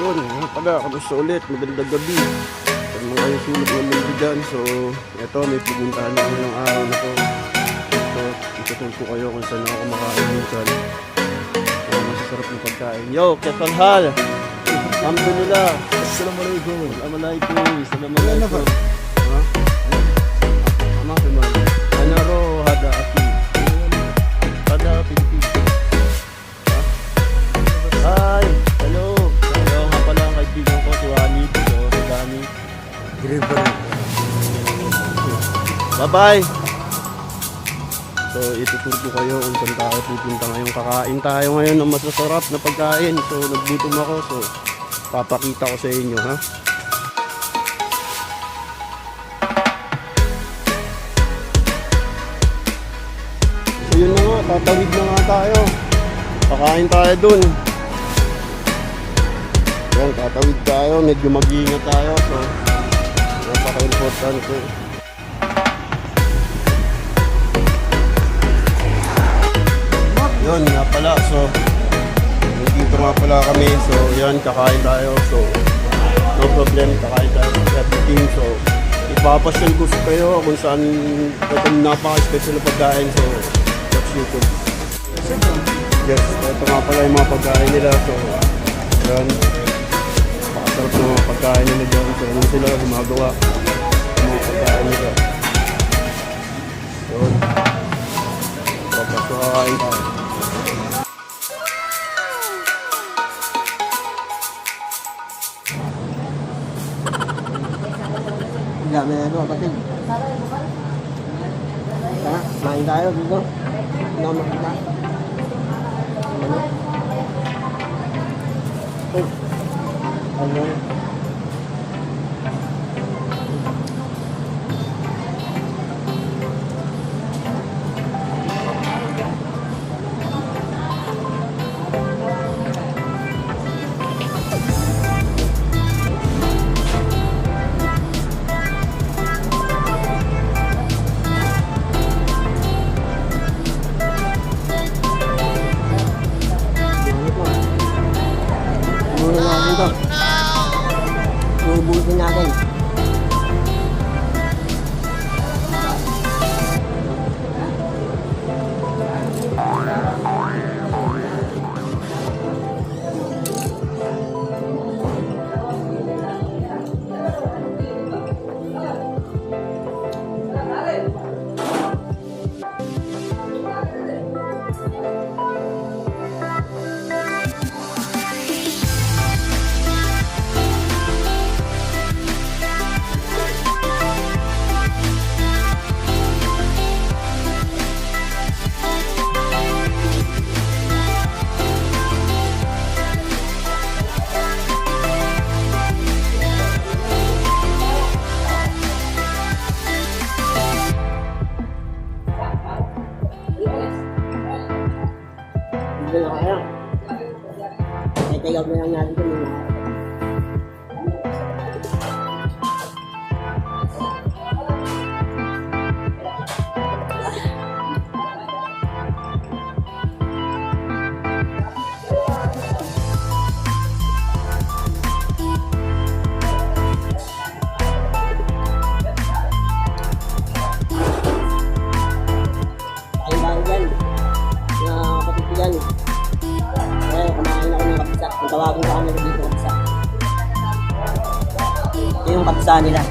yun nga pala, kamusta ulit, magandang gabi sa mga yung sulok ng mundo dyan. So eto, may pupuntahan ako ngayong araw na to. So itutulog ko kayo kung saan ako kumakain minsan. So masasarap ng pagkain. Yo, kesal hal, alhamdulillah. Assalamualaikum. Assalamualaikum. Assalamualaikum. Ha? Ama ko man. Anaro hada aki. Hada Pilipino. Hi! Hello! Hello nga pala ang kaibigan ko, si Wani. Hello, si Dani. Bye-bye! So, ituturo ko kayo kung saan tayo pupunta ngayon. Kakain tayo ngayon ng masasarap na pagkain. So, naggutom ako. So, papakita ko sa inyo, ha? So, yun na nga. Tatawid na nga tayo. Kakain tayo dun. Yan, tatawid tayo. Medyo mag-iingat tayo. So, napaka-importante. Yun nga pala. So, dito nga pala kami. So, yan, kakain tayo. So, no problem. Kakain tayo sa everything. So, ipapasyal ko sa kayo kung saan itong napaka-special na pagkain. So, watch YouTube. Yes, ito nga pala yung mga pagkain nila. So, yan. Pakasarap ng mga pagkain nila dyan. So, ano sila gumagawa ng mga pagkain nila. Yun. Tapos kakain tayo. Dami na ito, kapatid. Ha? Main tayo dito. Ano makita? Ano? Ubusin natin. Dito na kaya. Tayag na lang natin ito muna. Tawagin sa kanila dito kapsa. Ito yung kapsa nila.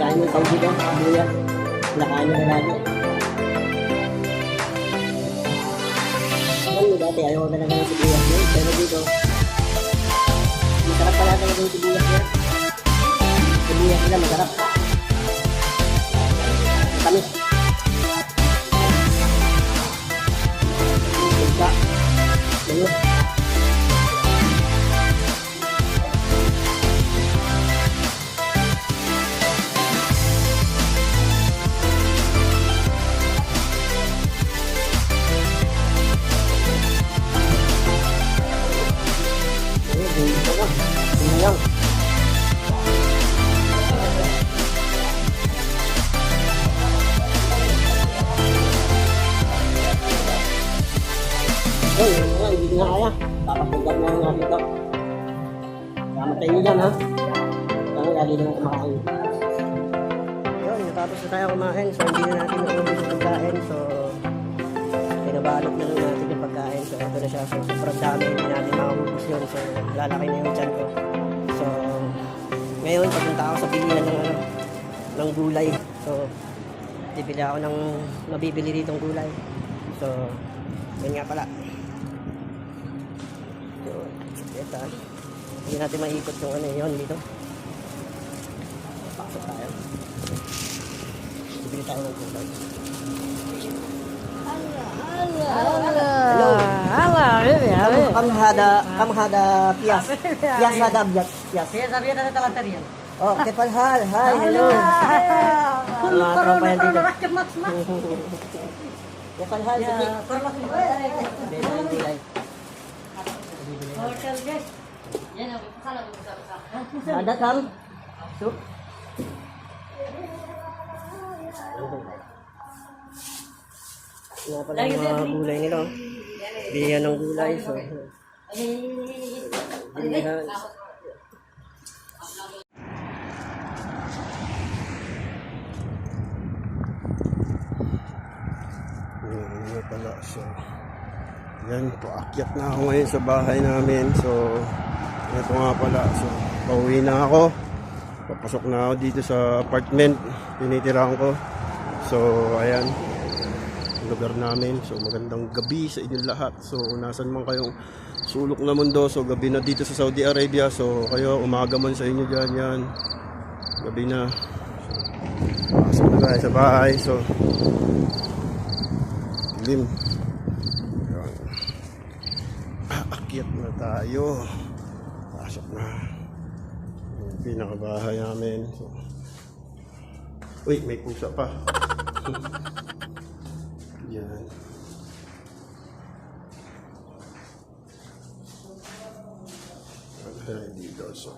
Kain mo yung tawag dito, buya. Nakain nyo na lagi. Dati ayaw ko talaga ng sibuyas niya, pero dito masarap pala talaga yung sibuyas niya. Sibuyas nila masarap. Tamis. Isda. Ayun. yan, ha? Ang lagi naman kumakain. Yun, natapos na tayo kumain. So, hindi na natin naubos yung pagkain. So, pinabalot na lang natin yung pagkain. So, ito na siya. So, sobrang dami. Hindi natin maubos yun. So, lalaki na yung tiyan ko. So, ngayon, papunta ako sa bilihan ng gulay. So, bibili ako ng mabibili ditong gulay. So, yun nga pala. So, ito. Hindi natin maikot yung ano yun dito. Pasok tayo. Bibili tayo ng gulay. Hello. Hello. Kamhada Pias. Pias hada Pias. Saya sabía de la batería. Oh, ¿qué tal hal? Hi, hello. Mga tropa yan dito. ¿Qué tal hal? Ada kam? Sup? Nga pala yung mga gulay nila. Bilihan ng gulay. So, bilihan. Ano pala, so yan, paakyat na ako ngayon sa bahay namin. So ito nga pala, so pauwi na ako, papasok na ako dito sa apartment tinitirahan ko. So ayan, lugar namin. So magandang gabi sa inyong lahat. So nasan man kayong sulok na mundo, so gabi na dito sa Saudi Arabia. So kayo, umaga man sa inyo dyan, yan gabi na. So, pasok na tayo sa bahay. So dilim. Ayan. Aakyat na tayo. Pasok na. Yung pinakabahay namin. So, uy, may pusa pa. Yan. Okay, dito. So,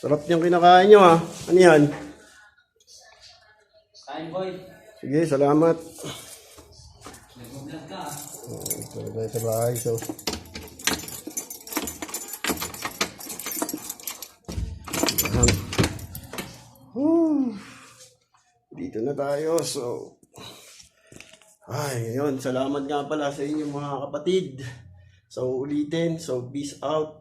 sarap niyang kinakain niyo, ha. Ano yan? Kain boy. Sige, salamat. Nag-vlog ka. Ito na tayo sa bahay. So, yan. Dito na tayo. So, ay, ngayon, salamat nga pala sa inyo mga kapatid. So, ulitin. So, peace out.